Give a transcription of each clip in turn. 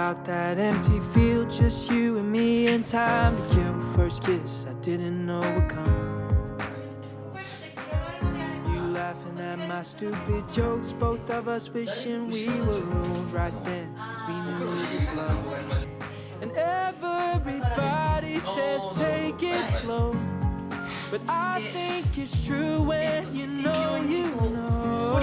out that empty field, just you and me and time to kill. First kiss I didn't know would come. You laughing at my stupid jokes, both of us wishing we were old right then, cause we knew it was love. And everybody says take it slow, but I think it's true when you know you know.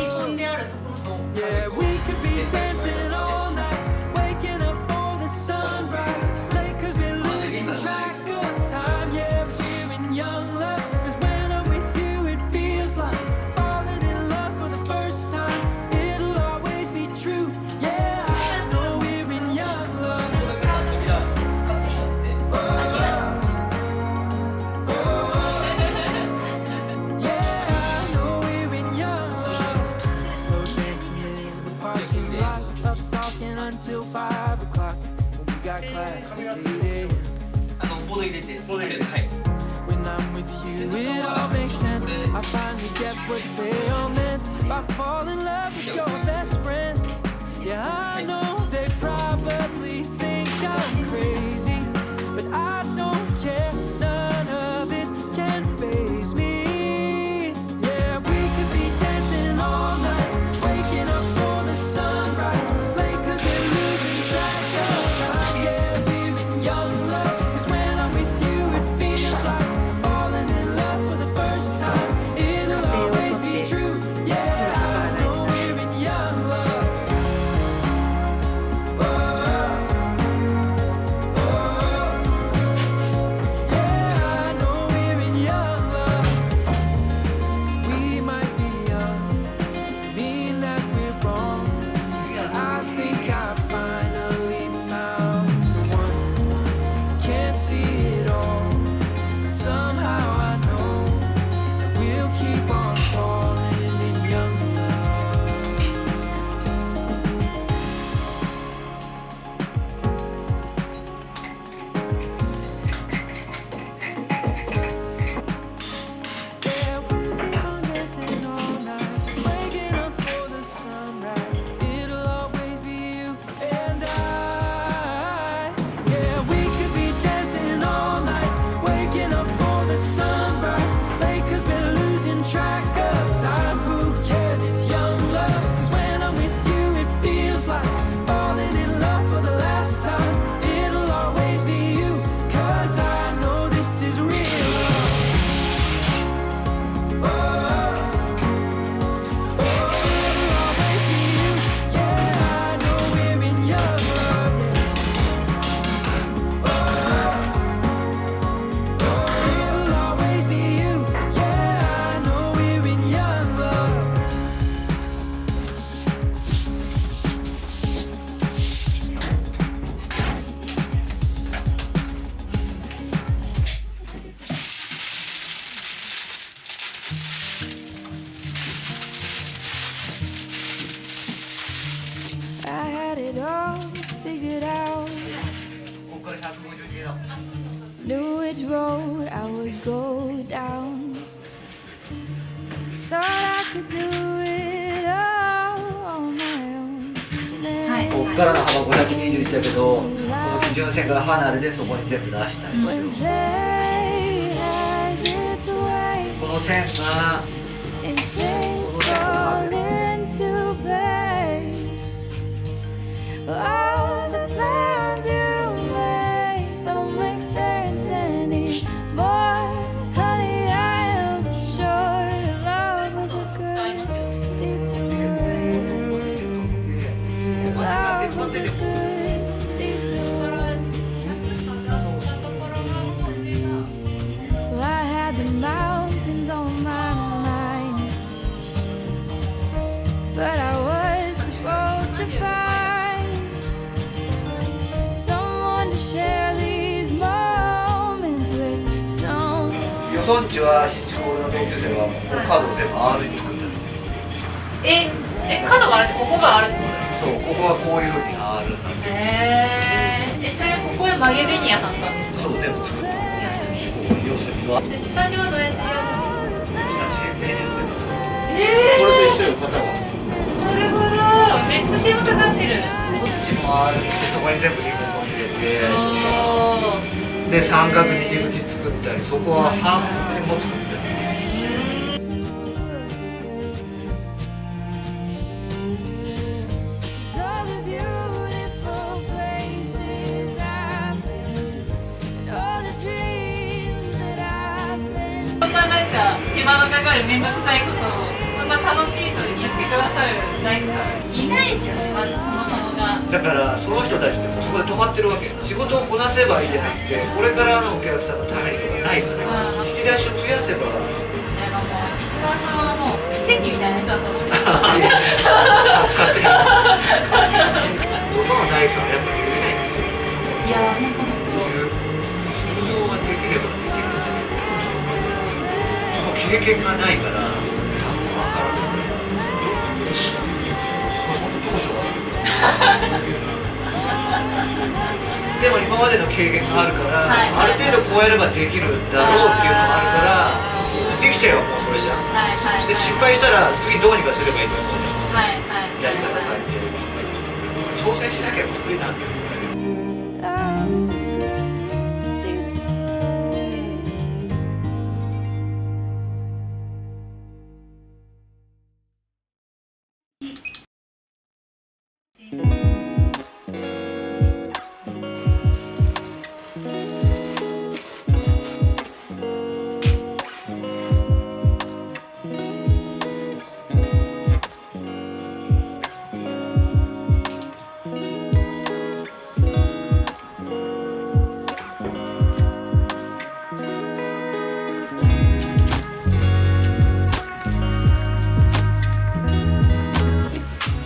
Yeah, we could be dancing all night, waking up for the sunrise, late cause we're losing track of time. Yeah, we're in young love, cause when I'm with you it feels like falling in love for the first time. It'll always be true. Yeah, I know we're in young love. Yeah, I know we're in young love. Slow dancing in the parking lot, up talking until 5 o'clock. When we got class at 8 a.m. When I'm with you, it all makes sense. I finally get what they all meant by fall in love with your best friend. Yeah, I know they probably think I'm crazy, but I don't care. None of it can faze me. Yeah, we could be dancing all night, waking up for the sunrise, late cause we're losing track of time. Yeah, we're in young love, cause when I'm with you it feels like falling in love for the first time. It'll always be true. Yeah, I know we're in young love. Yeah, I know we're in young love. 'Cause we might be young, doesn't mean that we're wrong. I think I finally found the one. Can't see it all, but somehow I know that we'll keep on falling in young love. Yeah, we'll keep on dancing all night, waking up for the sunrise. It'll always be you and I. Yeah, we could be dancing all night, waking up for the sunrise, late cause we're losing track of time. Who cares? It's young love, cause when I'm with you it feels like falling in love for the last time. It'll always be you, cause I know this is real love. It'll always be you. Yeah, I know we're in young love. It'll always be you. Yeah, I know we're in young love. I had it all figured out. Knew which road I would go down. Thought I could do it all on my own. ここからの幅521だけど、この基準線から離れてそこに全部出したいん When ですよ。 fate has its way この線が and things fall into place. All the plans you made don't make sense anymore. Honey, I am sure love was a good detour. Love was a good detour. Well, I had the mountains on my mind, but I was supposed to find someone to share these moments with. Someone 予想値は新築の同級生はカードを全部 R に作ったの。角があるってここがあるってことですか？そう、ここはこういうふうに R になってる。それここで曲げベニヤ貼ったんですか？そう、全部作ったの。休み。要するにはで下地はどうやってやるんですか？下地全部作った。これと一緒よ、型は。なるほど。めめっちゃ手間かかってる。こっちもあるってそこに全部リモコン入れておー。で三角に入り口作ったりそこは半面も作ったり It's all the beautiful places I've been, and all the dreams that I've been. そんななんか手間のかかる面倒くさいことをそんな楽しい人にやってくださる大工さんいないですよね、まずそもそもが。だからその人たちってもうそこで止まってるわけ仕事をこなせばいいじゃなくてこれからのお客さんのためにとかないから引き出しを増やせばなんかもう石川さんはもう奇跡みたいな人だと思うんですよ。勝手にその大工さんはやっぱりできないんですよいやー、本当こういう想像ができればできるんじゃないかその経験がないから多分分からないすごい本当当初はでも今までの経験があるから、はいある程度こうやればできるだろうっていうのがあるからできちゃうよもうそれじゃんはいはいで失敗したら次どうにかすればいいと思うじゃんはいはいやり方変えて挑戦しなきゃ無理なんだよ Love's good to me.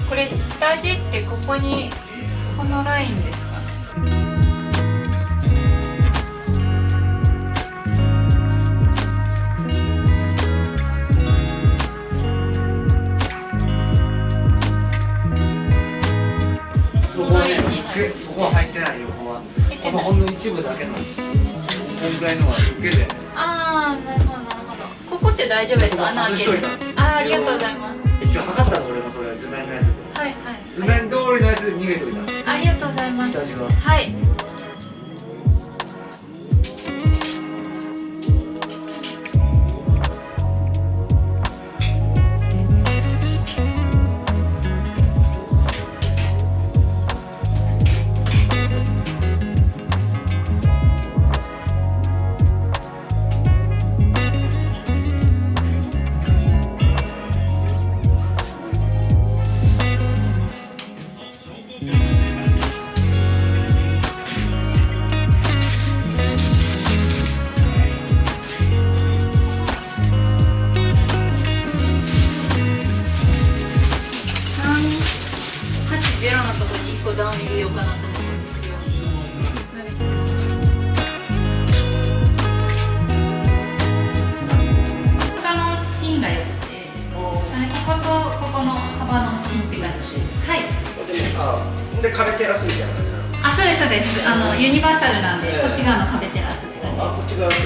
これ下地ってここにこのラインですか？そこはねそこは入ってないよここはこのほんの一部だけのこんぐらいのは受けでああ、なるほどなるほど。ここって大丈夫ですか？穴開ける。ありがとうございます。一応測ったの俺もそれ図面のやつではいはい。図面通りのやつで逃げといたありがとうございます。下地がはい。380のとこに1個ダウン入れようかなと思うんですよ。他の芯が良くて、こことここの幅の芯って感じで。はい。で壁テラスみたいな感じなの。あ、そうですそうです。ユニバーサルなんで、こっち側の壁テラスって感じです。あ、こっち側。はい。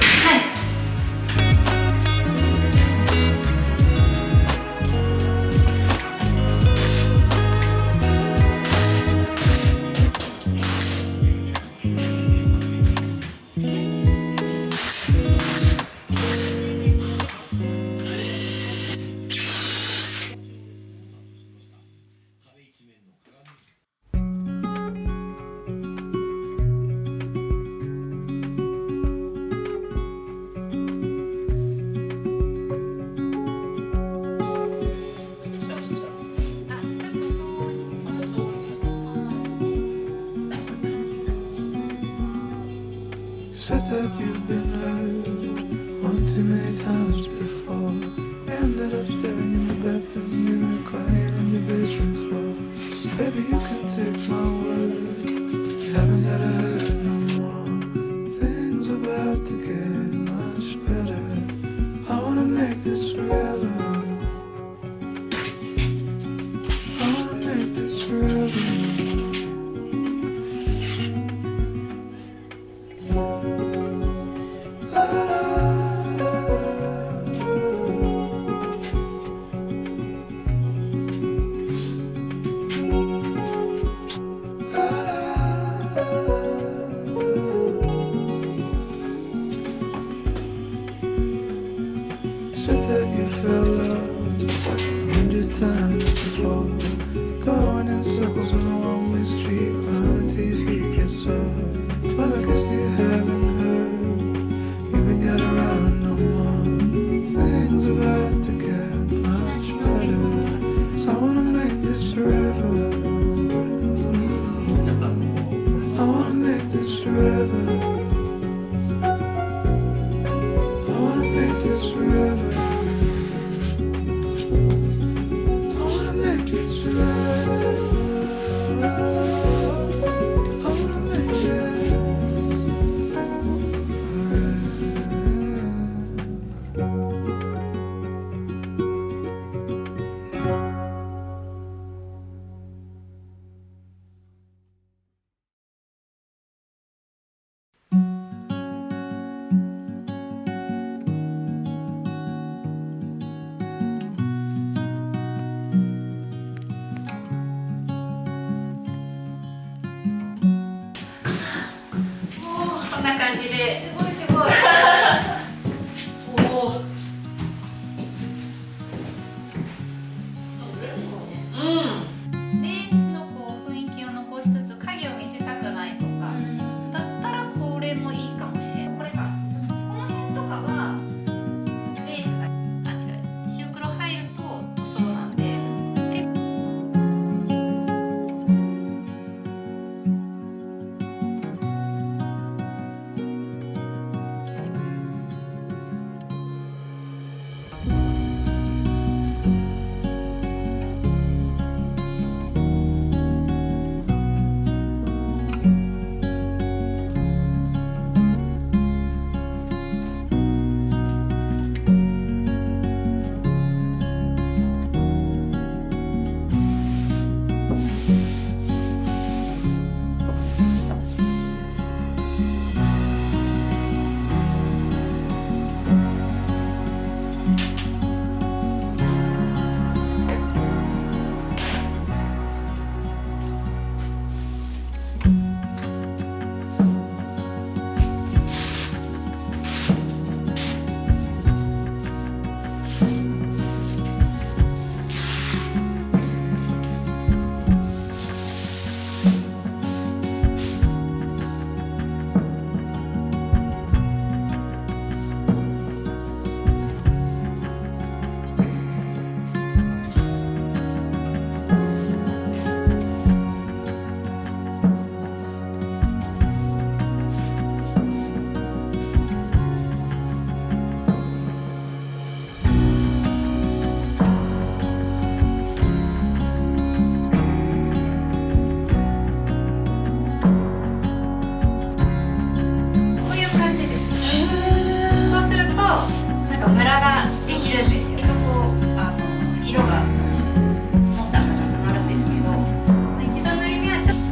Said that you've been hurt one too many times before. Ended up staring in the bathroom mirror, crying on your bedroom floor. Baby, you can take my word, you haven't gotta hurt no more. Things about to get much better. I wanna make this forever. I wanna make this forever. んな感じで。すごいすごい。おお。ベースのこう雰囲気を残しつつ影を見せたくないとか、だったらこれもいいかもしれない。これか、この辺とかはベースが違う、白黒入ると塗装なんで結構こういう感じです。そうするとなんかムラができるんですよ。こう色がもっと赤くなるんですけど、一度塗り目はちょっと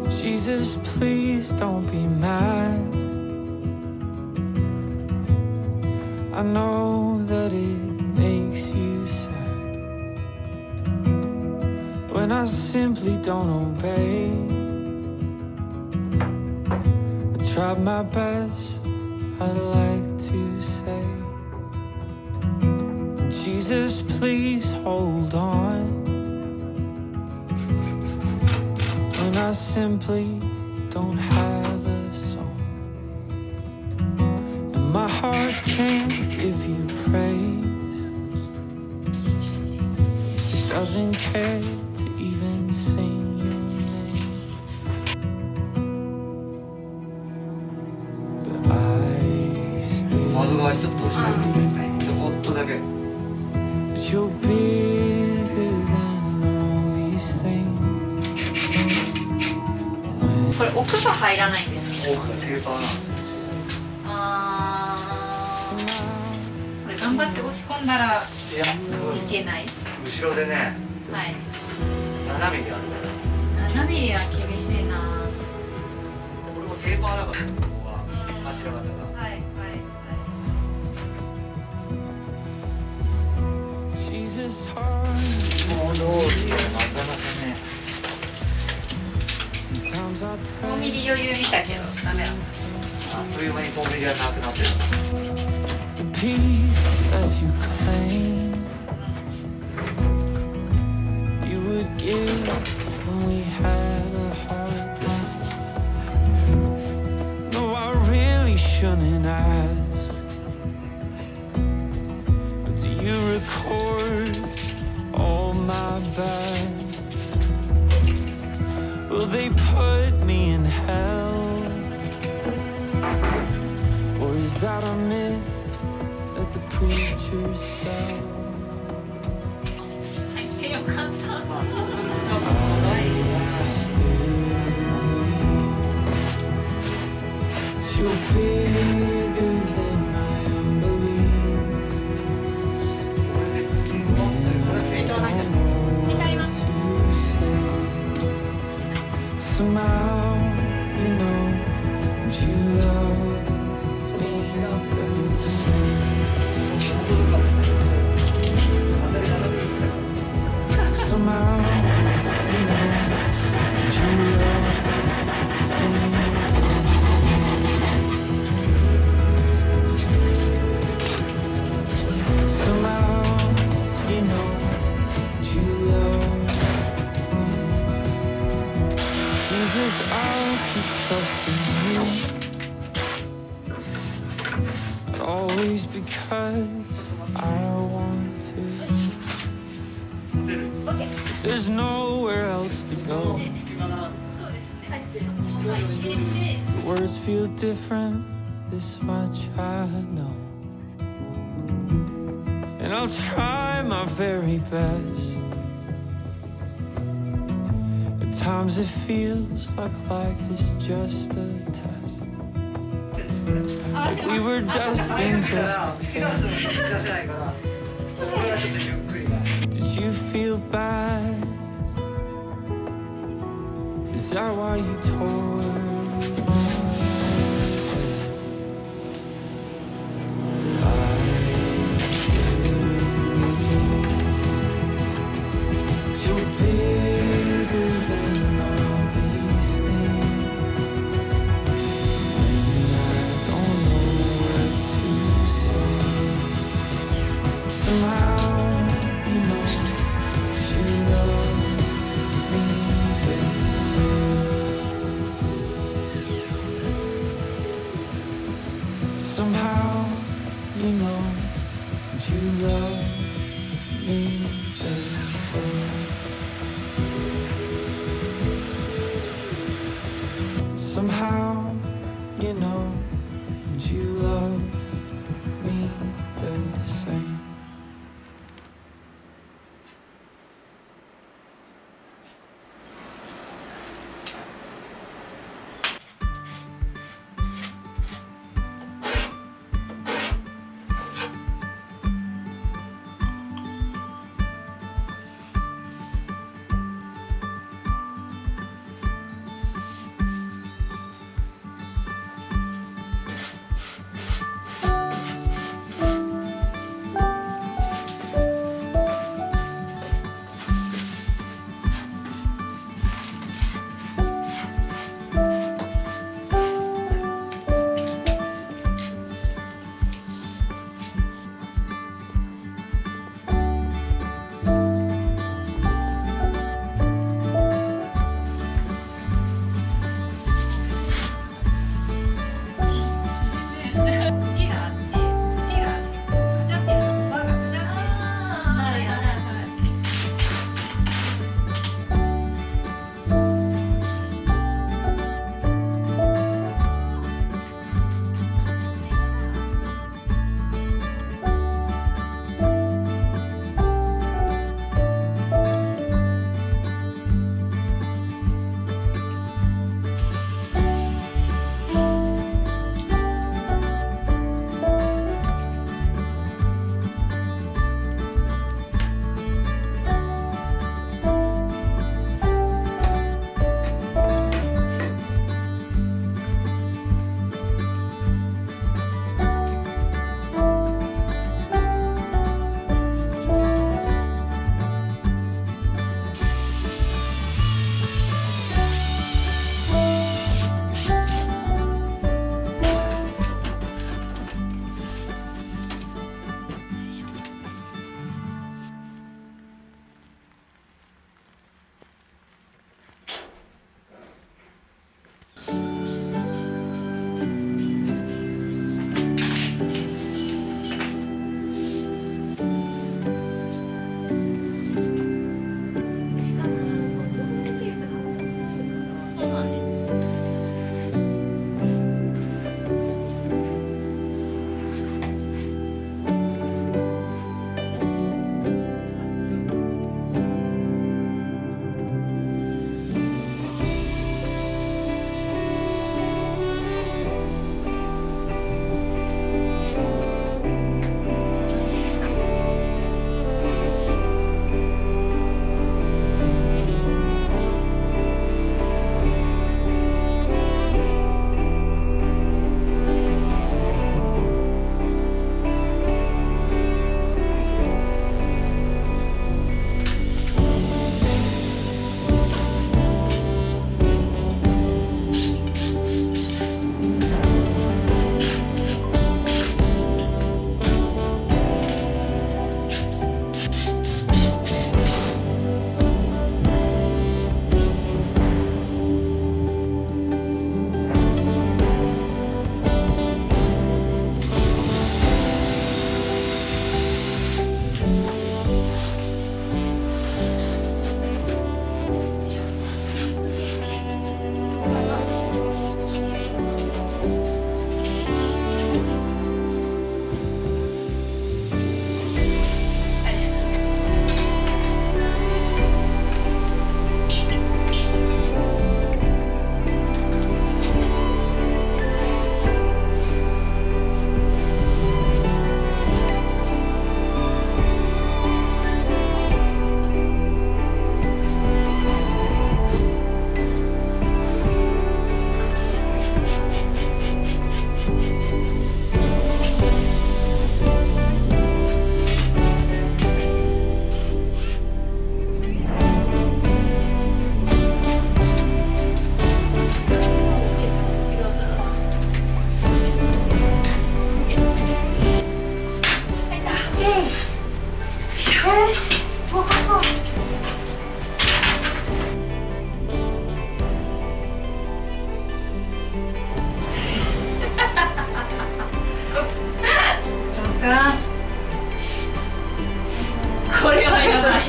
Jesus, please don't be mad. I know that it makes you sad when I simply don't obey. I tried my best, I'd like to say, Jesus, please hold on when I simply don't have a song, and my heart can't give you praise. It doesn't care to even sing your name, but I still 窓側にちょっと後ろにちょこっとだけ but you're bigger than all these things. これ奥が入らないんですけど、奥がテーパーなんです。これ頑張って押し込んだらいや、いけない。後ろでね、はい。 7ミリあるから7ミリは厳しいな。これもテーパーだから、ここは柱型が。はいはいはい。 Jesus' heart. この通りはなかなかね、 Sometimes I 5ミ pray リ余裕見たけどダメだ。あっという間に5ミリがなくなってる。 the peace that you claim you would give when we had a hard day. No, I really shouldn't ask, but do you record all my bad? Will they put me in hell Is that a myth that the preachers sell? 入ってよかった。まあそうすると多分ない You're bigger than my unbelief. これフェイターないんだけど What to say? Somehow, you know, and you love me the same. 本当だから当たり斜めに来たから Somehow, you know, and you love me the same. Somehow, you know, you love me. Jesus, I'll keep trusting you. But always because I want to. 出る There's nowhere else to go. 隙間がそうですね。はい、入れて。 The words feel different, this much I know. And I'll try my very best. At times it feels like life is just a test. Like we were destined だか just ら to 右側 fail. すぐに出せないから俺がちょっとゆっくりが Did you feel bad? Is that why you tore? You're bigger than all these things. And I don't know what to say. Somehow, you know, you love me the same. Somehow, you know, you love me the same. Somehow, you know, you love me the same.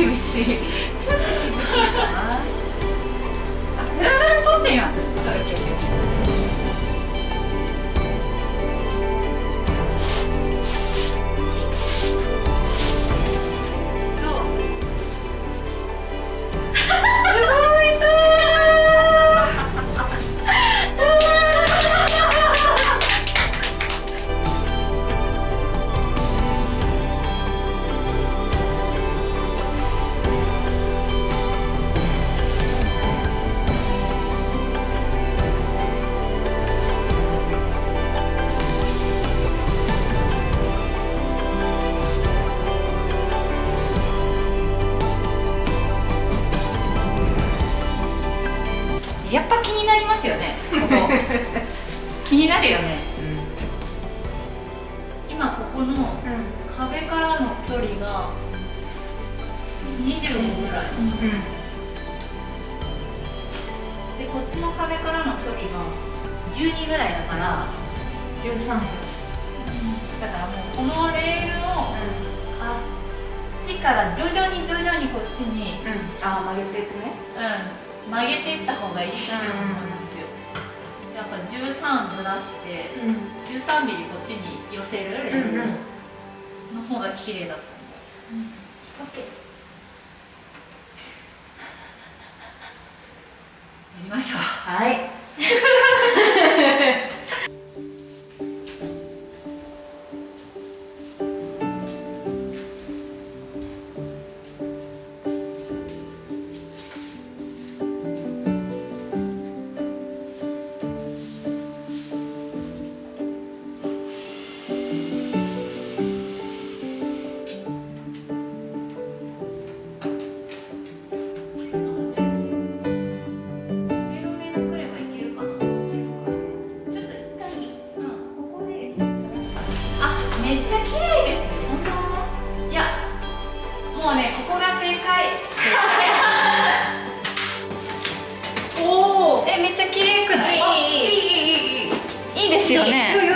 厳しい。ちょっと厳しいかな。あ、プラダン取ってみます。どう？動いたやっぱ気になりますよね、ここ。気になるよね。今ここの壁からの距離が25ぐらい、でこっちの壁からの距離が12ぐらいだから13です。だからもうこのレールをあっちから徐々にこっちに、曲げていくね。曲げていった方がいいと思うんですよ。やっぱ13ずらして、13ミリこっちに寄せるレールの方が綺麗だと思う。オッケー。やりましょう。はい。めっちゃ綺麗ですよ。本当？いや、もうね、ここが正解。おお、めっちゃ綺麗くない？いいですよね。